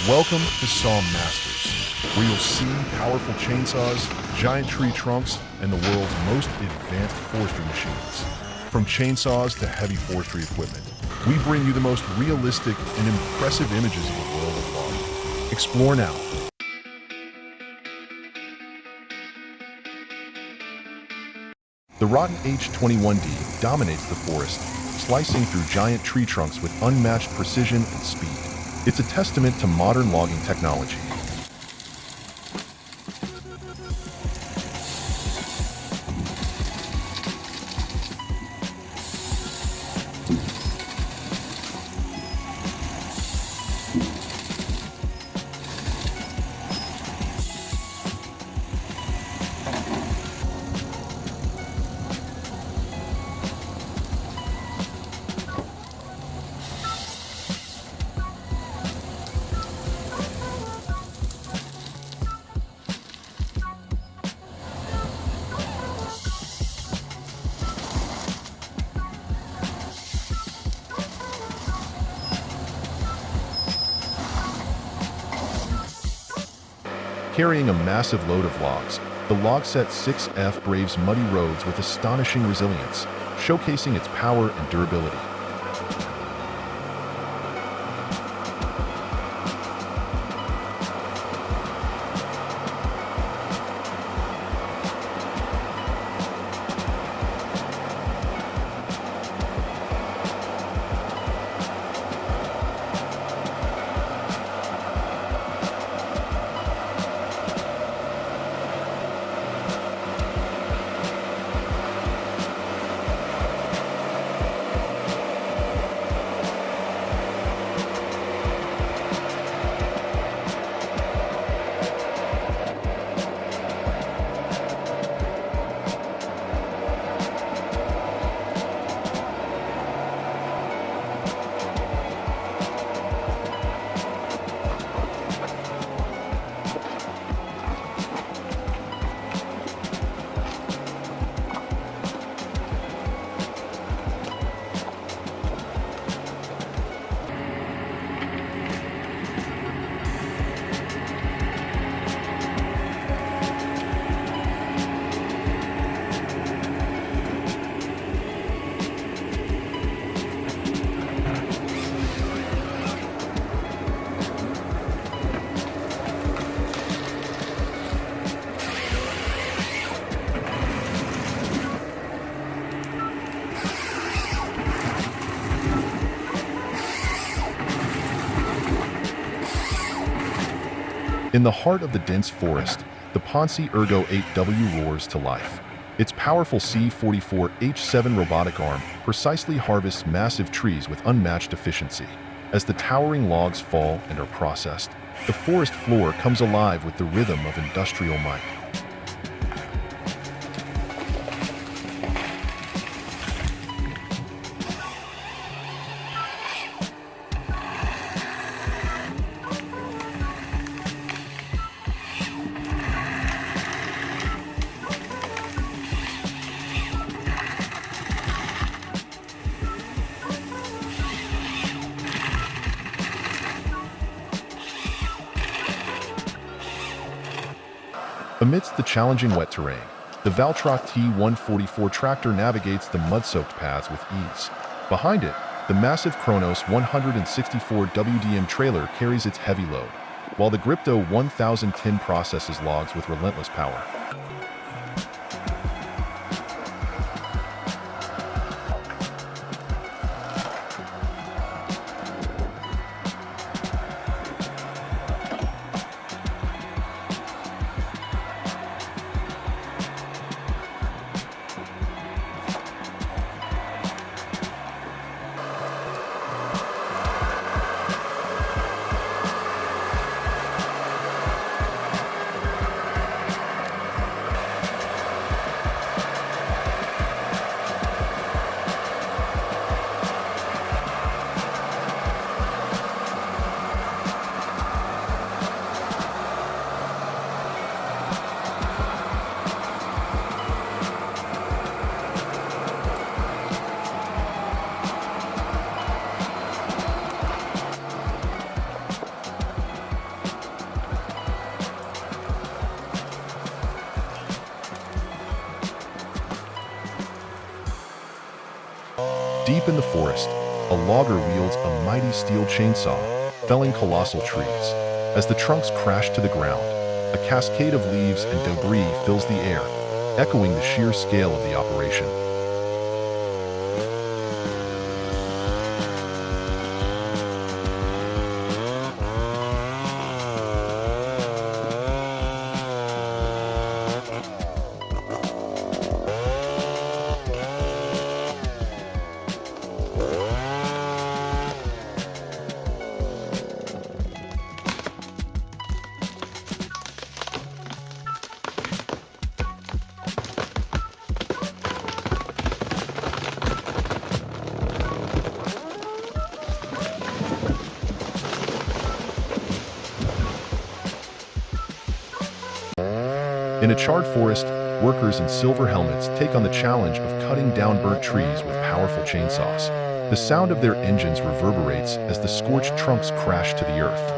Welcome to Saw Masters, where you'll see powerful chainsaws, giant tree trunks, and the world's most advanced forestry machines. From chainsaws to heavy forestry equipment, we bring you the most realistic and impressive images of the world of logging. Explore now. The rotten H21D dominates the forest, slicing through giant tree trunks with unmatched precision and speed. It's a testament to modern logging technology. Carrying a massive load of logs, the Logset 6F braves muddy roads with astonishing resilience, showcasing its power and durability. In the heart of the dense forest, the Ponce Ergo 8W roars to life. Its powerful C44H7 robotic arm precisely harvests massive trees with unmatched efficiency. As the towering logs fall and are processed, the forest floor comes alive with the rhythm of industrial might. Amidst the challenging wet terrain, the Valtrak T144 tractor navigates the mud-soaked paths with ease. Behind it, the massive Kronos 164 WDM trailer carries its heavy load, while the Grypto 1010 processes logs with relentless power. Deep in the forest, a logger wields a mighty steel chainsaw, felling colossal trees. As the trunks crash to the ground, a cascade of leaves and debris fills the air, echoing the sheer scale of the operation. In a charred forest, workers in silver helmets take on the challenge of cutting down burnt trees with powerful chainsaws. The sound of their engines reverberates as the scorched trunks crash to the earth.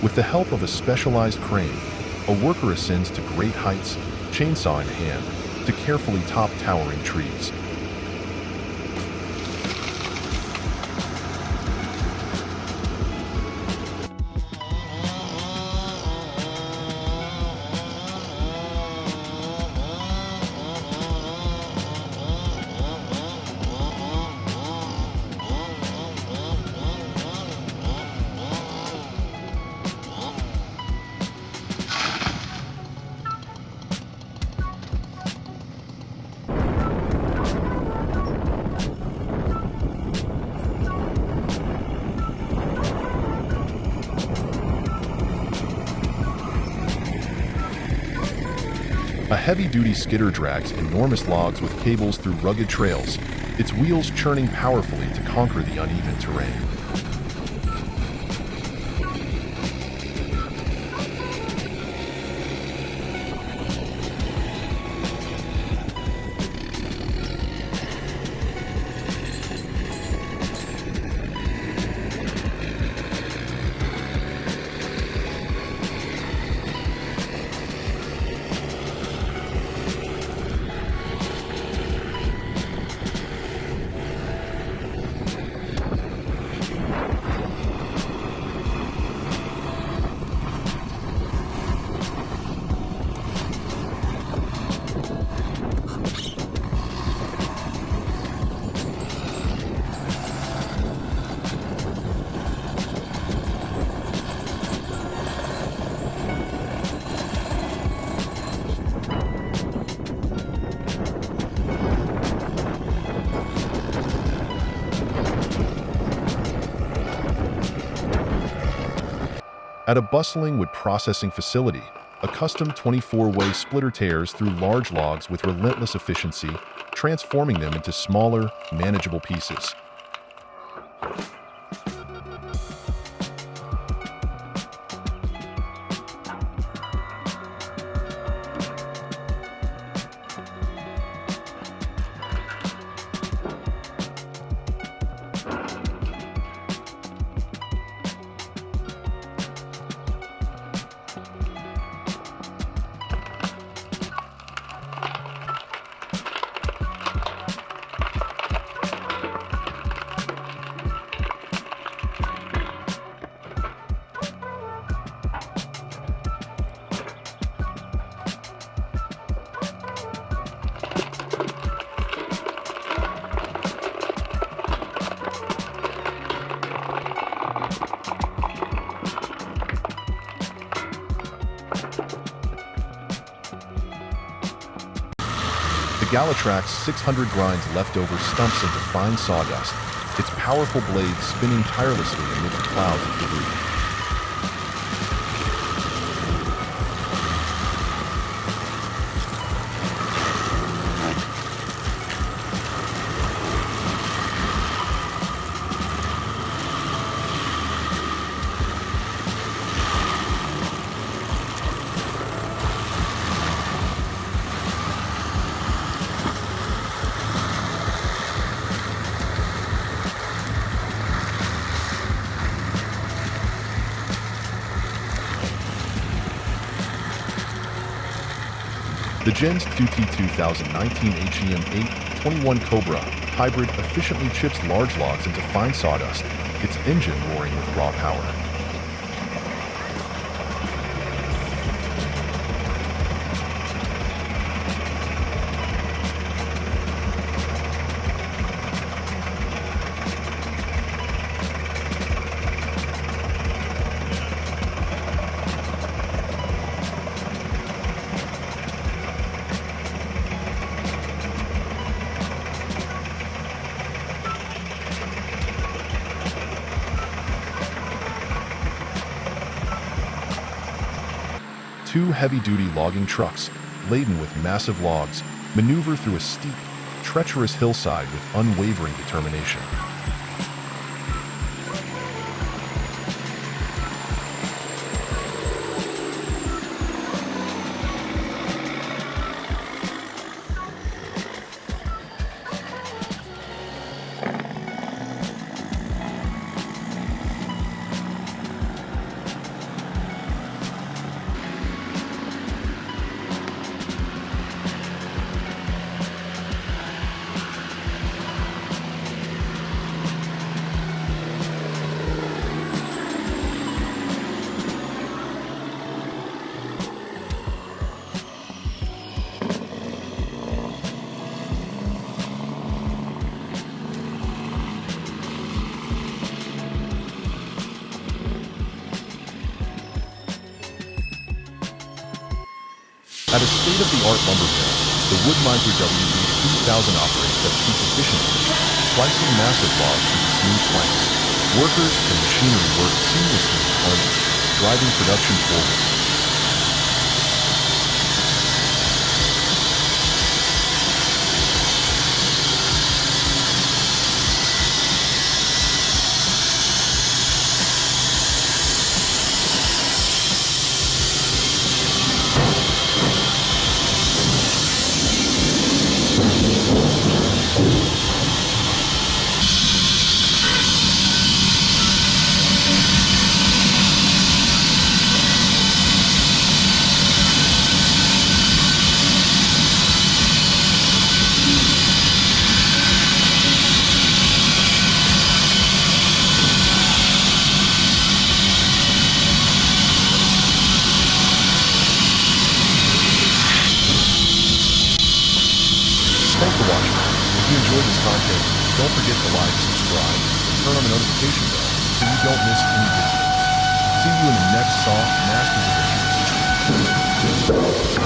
With the help of a specialized crane, a worker ascends to great heights, chainsaw in hand, to carefully top towering trees. A heavy-duty skidder drags enormous logs with cables through rugged trails, its wheels churning powerfully to conquer the uneven terrain. At a bustling wood processing facility, a custom 24-way splitter tears through large logs with relentless efficiency, transforming them into smaller, manageable pieces. The Galatrax 600 grinds leftover stumps into fine sawdust, its powerful blades spinning tirelessly amid the clouds of debris. The Gen's QT 2019 HEM-821 Cobra hybrid efficiently chips large logs into fine sawdust, its engine roaring with raw power. Two heavy-duty logging trucks, laden with massive logs, maneuver through a steep, treacherous hillside with unwavering determination. At a state-of-the-art lumber mill, the Woodmiser WD-3000 operates at peak efficiency, slicing massive logs into smooth planks. Workers and machinery work seamlessly in harmony, driving production forward. Thanks for watching. If you enjoyed this content, don't forget to like, subscribe, and turn on the notification bell so you don't miss any videos. See you in the next Saw Masters edition.